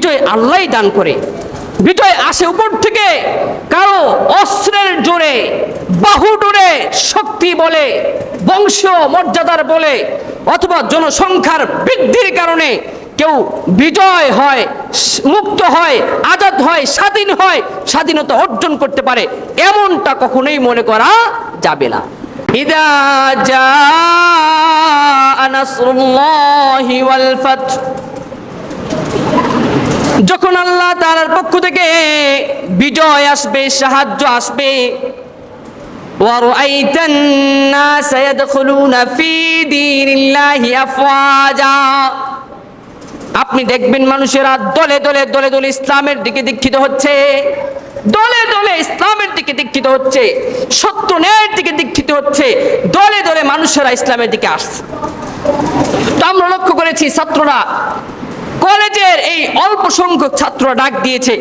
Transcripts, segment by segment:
বিজয় আল্লাহই দান করে। বিজয় আসে উপর থেকে, কারো অস্ত্রের জোরে, বাহু ডোরে, শক্তি বলে, বংশীয় মর্যাদার বলে, অথবা জনসংখ্যার বৃদ্ধির কারণে কেউ বিজয় হয়, মুক্ত হয়, আজাদ হয়, স্বাধীন হয়, স্বাধীনতা অর্জন করতে পারে, এমনটা কখনোই মনে করা যাবে না। ইদা জাআ নাসরুল্লাহি ওয়াল ফাত, যখন আল্লাহ তাআলার পক্ষ থেকে বিজয় আসবে, সাহায্য আসবে, ওয়া রাআইতান নাস ইয়াদখুলুনা ফি দীনিল্লাহি আফওয়াজা, আপনি দেখবেন মানুষেরা দলে দলে দলে দলে ইসলামের দিকে দীক্ষিত হচ্ছে, দলে দলে ইসলামের দিকে দীক্ষিত হচ্ছে, সত্য ন্যায়ের দিকে দীক্ষিত হচ্ছে, দলে দলে মানুষেরা ইসলামের দিকে আসছে। তো আমরা লক্ষ্য করেছি ছাত্ররা, কলেজের এই অল্প সংখ্যক ছাত্ররা ডাক দিয়েছে,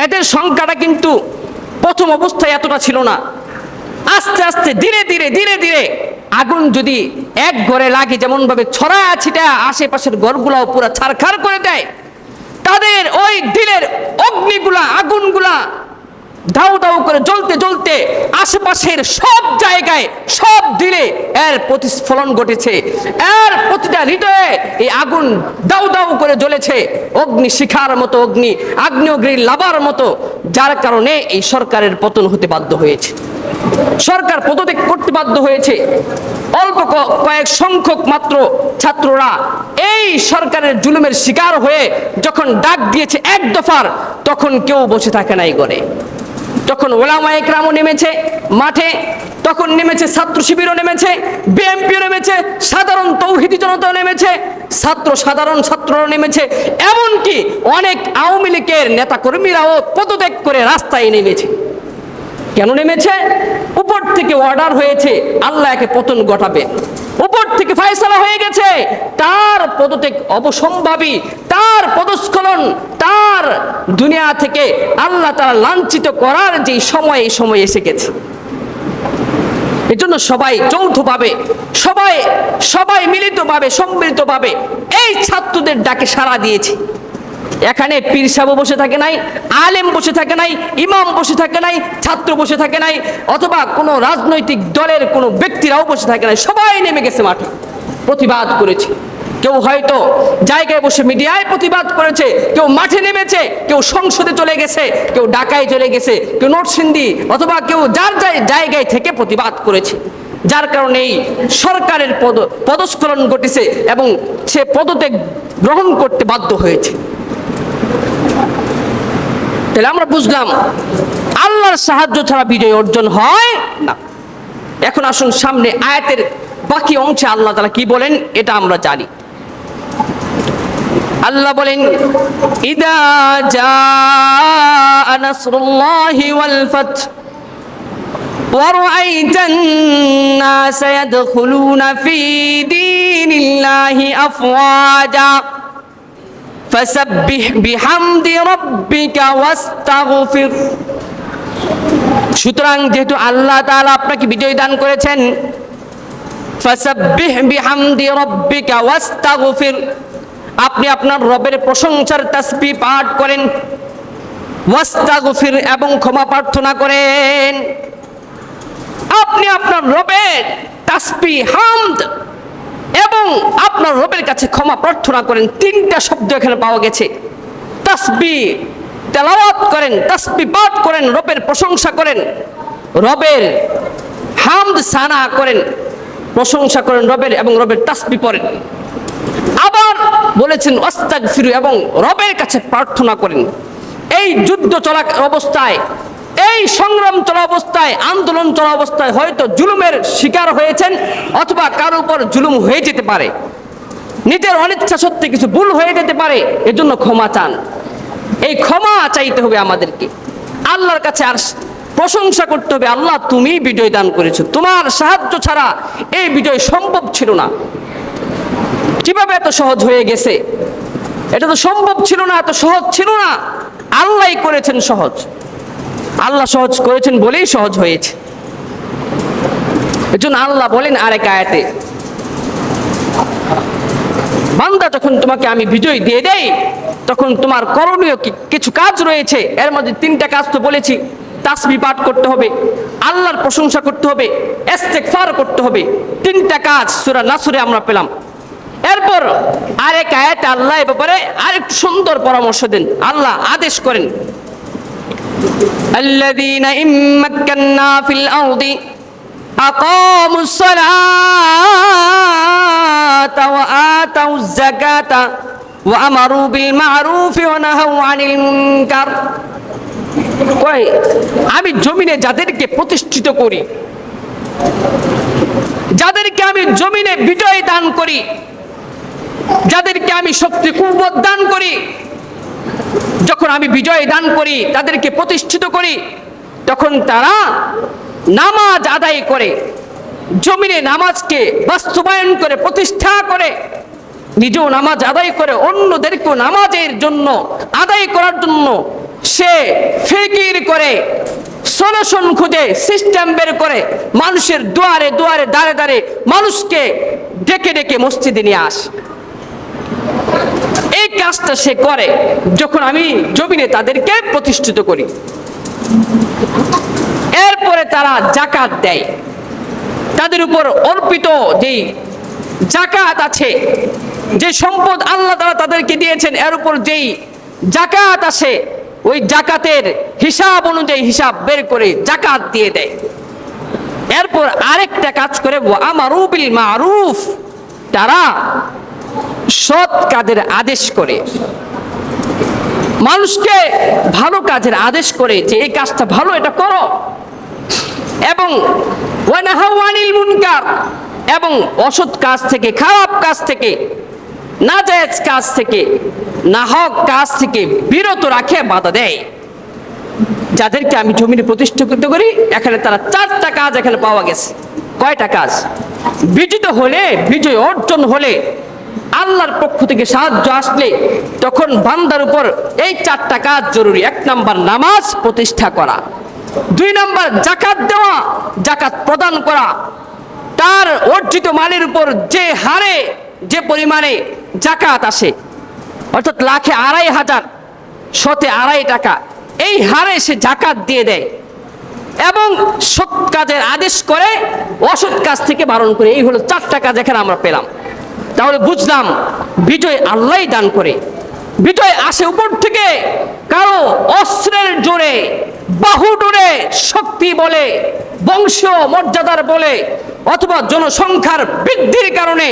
এদের সংখ্যাটা কিন্তু প্রথম অবস্থায় এতটা ছিল না। আস্তে আস্তে ধীরে ধীরে ধীরে ধীরে আগুন যদি এক ঘরে লাগে, যেমন ভাবে ছড়ায় ছিটা আশেপাশের ঘরগুলাও পুরো ছারখার করে দেয়, তাদের ওই দিলের অগ্নিগুলা, আগুনগুলা দাউ দাউ করে জ্বলতে জ্বলতে আশেপাশের সব জায়গায়, সব দিলে এর প্রতিস্ফলন ঘটেছে। এর প্রতিটা হৃদয়ে এই আগুন দাউ দাউ করে জ্বলেছে, অগ্নি শিখার মতো, অগ্নি আগ্নেয়গিরির লাভার মতো, যার কারণে এই সরকারের পতন হতে বাধ্য হয়েছে, সরকার পদত্যাগ করতে বাধ্য হয়েছে। অল্প কয়েক সংখ্যক মাত্র ছাত্ররা এই সরকারের জুলুমের শিকার হয়ে যখন ডাক দিয়েছে এক দফার, তখন কেউ বসে থাকে নাই ঘরে। তখন ওলামায়ে কেরামও নেমেছে মাঠে, তখন নেমেছে ছাত্র শিবিরও নেমেছে, বিএনপিও নেমেছে, সাধারণ তৌহিদি জনতাও নেমেছে, সাধারণ ছাত্ররাও নেমেছে, এমনকি অনেক আওয়ামী লীগের নেতাকর্মীরাও পদত্যাগ করে রাস্তায় নেমেছে। কেন নেমেছে? উপর থেকে অর্ডার হয়েছে আল্লাহ একে পতন ঘটাবে, উপর থেকে ফয়সালা হয়ে গেছে, তার পদত্যাগ অবসম্ভাবী, তার পদস্খলন, তার দুনিয়া থেকে আল্লাহ তাআলা লাঞ্ছিত করার যে সময়, এই সময় এসে গেছে। এজন্য সবাই যৌথভাবে, সবাই মিলিতভাবে, সম্মিলিতভাবে এই ছাত্রদের ডাকে সাড়া দিয়েছে। এখানে পীর সাহেব বসে থাকে নাই, আলেম বসে থাকে নাই, ইমাম বসে থাকে নাই, ছাত্র বসে থাকে নাই, অথবা কোনো রাজনৈতিক দলের কোনো ব্যক্তিরাও বসে থাকে নাই, সবাই নেমে গেছে মাঠে, প্রতিবাদ করেছে। কেউ হয়তো জায়গায় বসে মিডিয়ায় প্রতিবাদ করেছে, কেউ মাঠে নেমেছে, কেউ সংসদে চলে গেছে, কেউ ঢাকায় চলে গেছে, কেউ নরসিংদী, অথবা কেউ যার জায়গায় থেকে প্রতিবাদ করেছে। যার কারণে এই সরকারের পদস্খলন ঘটেছে এবং সে পদত্যাগ গ্রহণ করতে বাধ্য হয়েছে। তাহলে আমরা বুঝলাম আল্লাহর সাহায্য ছাড়া বিজয় অর্জন হয় না। এখন আসুন সামনে আয়াতের বাকি অংশে আল্লাহ তাআলা কি বলেন এটা আমরা জানি। আল্লাহ বলেন, ইদা জাআ নাসরুল্লাহি ওয়াল ফাত ওয়া রাআইতান নাস ইয়াদখুলুনা ফি দীনিল্লাহি আফওয়াজা ফাসাব্বিহ বিহামদি রাব্বিকা ওয়াস্তাগফির। সুতরাং যেহেতু আল্লাহ তাআলা আপনাকে বিজয় দান করেছেন, ফাসাব্বিহ বিহামদি রাব্বিকা ওয়াস্তাগফির, আপনি আপনার রবের প্রশংসার তাসবিহ পাঠ করেন, ওয়াস্তাগফির এবং ক্ষমা প্রার্থনা করেন। আপনি আপনার রবের তাসবিহ, হামদ এবং আপনার রবের কাছে ক্ষমা প্রার্থনা করেন। তিনটা শব্দ এখানে পাওয়া গেছে। তাসবিহ তেলাওয়াত করেন, তাসবিহ পাঠ করেন, রবের প্রশংসা করেন, রবের হামদ সানা করেন, প্রশংসা করেন রবের, এবং রবের তাসবিহ পড়েন। আবার বলেছেন আস্তাগফিরু, এবং রবের কাছে প্রার্থনা করেন। এই যুদ্ধ চলা অবস্থায়, এই সংগ্রাম চলা অবস্থায়, আন্দোলন চলা অবস্থায় হয়তো জুলুমের শিকার হয়েছেন, অথবা কারো উপর জুলুম হয়ে যেতে পারে, নিজের অনিচ্ছা সত্ত্বে কিছু ভুল হয়ে যেতে পারে, এজন্য ক্ষমা চান। এই ক্ষমা চাইতে হবে আমাদেরকে, আল্লাহর কাছে আর প্রশংসা করতে হবে, আল্লাহ তুমি বিজয় দান করেছো, তোমার সাহায্য ছাড়া এই বিজয় সম্ভব ছিল না। কিভাবে এত সহজ হয়ে গেছে? এটা তো সম্ভব ছিল না, এত সহজ ছিল না, আল্লাহই করেছেন সহজ। আল্লাহ সহজ করেছেন বলেই সহজ হয়েছে। এজন্য আল্লাহ বলেন আরেক আয়াতে, বান্দা যখন তোমাকে আমি বিজয় দিয়ে দেই, তখন তোমার করণীয় কিছু কাজ রয়েছে। এর মধ্যে 3টা কাজ তো বলেছি। তাসবিহ পাঠ করতে হবে, আল্লাহর প্রশংসা করতে হবে, ইস্তেগফার করতে হবে। 3টা কাজ সূরা নাসরে আমরা পেলাম। এরপর আরেক আয়াতে আল্লাহ এ ব্যাপারে আরেক সুন্দর পরামর্শ দেন। আল্লাহ আদেশ করেন, আল্লাযীনা ইম্মাক্কান্না ফিল আরদি আকামুস সালাতা ওয়া আতাউজ যাকাতা ওয়া আমারু বিল মা'রুফি ওয়া নাহাউ আনিল মুনকার। কয়, আমি জমিনে যাদেরকে প্রতিষ্ঠিত করি, যাদেরকে আমি জমিনে বিজয় দান করি, যাদেরকে আমি শক্তি কুওয়াত দান করি, যখন আমি বিজয় দান করি, তাদেরকে প্রতিষ্ঠিত করি, তখন তারা নামাজ আদায় করে, জমিনে নামাজকে বাস্তবায়ন করে, প্রতিষ্ঠা করে, নিজেও নামাজ আদায় করে, অন্যদেরকেও নামাজের জন্য আদায় করার জন্য সে ফিকির করে, সলিউশন খুঁজে, সিস্টেম বের করে, মানুষের দুয়ারে দুয়ারে দাঁড়ে দাঁড়ে মানুষকে ডেকে ডেকে মসজিদে নিয়ে আসে। এই কাজটা সে করে যখন আমি জমিনে তাদেরকে প্রতিষ্ঠিত করি। এরপরে তারা যাকাত দেয়, তাদের উপর অর্পিত যে যাকাত আছে, যে সম্পদ আল্লাহ তাআলা তাদেরকে দিয়েছেন, এর উপর যেই যাকাত আছে, ওই যাকাতের হিসাব অনুযায়ী হিসাব বের করে যাকাত দিয়ে দেয়। এরপর আরেকটা কাজ করে, ওয়া আমারু বিল মা'রুফ, তারা সৎ কাজের আদেশ করে, মানুষকে ভালো কাজের আদেশ করে যে এই কাজটা ভালো, এটা করো। এবং ওয়া নাহাউ আনিল মুনকার, এবং অসৎ কাজ থেকে, খারাপ কাজ থেকে, নাজায়েজ কাজ থেকে, নাহক কাজ থেকে বিরত রাখে, বাধা দেয়। যাদেরকে আমি জমিনে প্রতিষ্ঠিত করি, এখানে তারা 4টা কাজ এখানে পাওয়া গেছে। কয়টা কাজ? বিজিত হলে, বিজয় অর্জন হলে, আল্লাহর পক্ষ থেকে সাহায্য আসলে, তখন বান্দার উপর এই 4টা কাজ জরুরি। 1 নাম্বার নামাজ প্রতিষ্ঠা করা, 2 নাম্বার যাকাত দেওয়া, যাকাত প্রদান করা, তার অর্জিত মালের উপর যে হারে, যে পরিমাণে যাকাত আসে, অর্থাৎ লাখে 2,500, শতে 2.5 টাকা, এই হারে সে যাকাত দিয়ে দেয়। এবং সৎ কাজের আদেশ করে, অসৎ কাজ থেকে বারণ করে। এই হলো 4টা কাজ এখানে আমরা পেলাম। তাহলে বুঝলাম বিজয় আল্লাহই দান করে। বিজয় আসে উপর থেকে, কারো অস্ত্রের জোরে, বাহু ডোরে, শক্তি বলে, বংশীয় মর্যাদার বলে, অথবা জনসংখ্যার বৃদ্ধির কারণে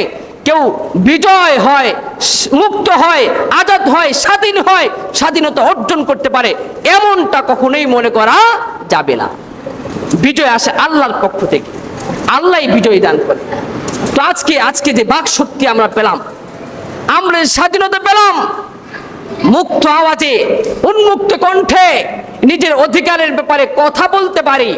কেউ বিজয় হয়, মুক্ত হয়, আজাদ হয়, স্বাধীন হয়, স্বাধীনতা অর্জন করতে পারে, এমনটা কখনোই মনে করা যাবে না। বিজয় আসে আল্লাহর পক্ষ থেকে, আল্লাহই বিজয় দান করে। তো আজকে যে বাক শক্তি আমরা পেলাম, আমরা স্বাধীনতা পেলাম, মুক্ত আওয়াজে, উন্মুক্ত কণ্ঠে নিজের অধিকারের ব্যাপারে কথা বলতে পারি,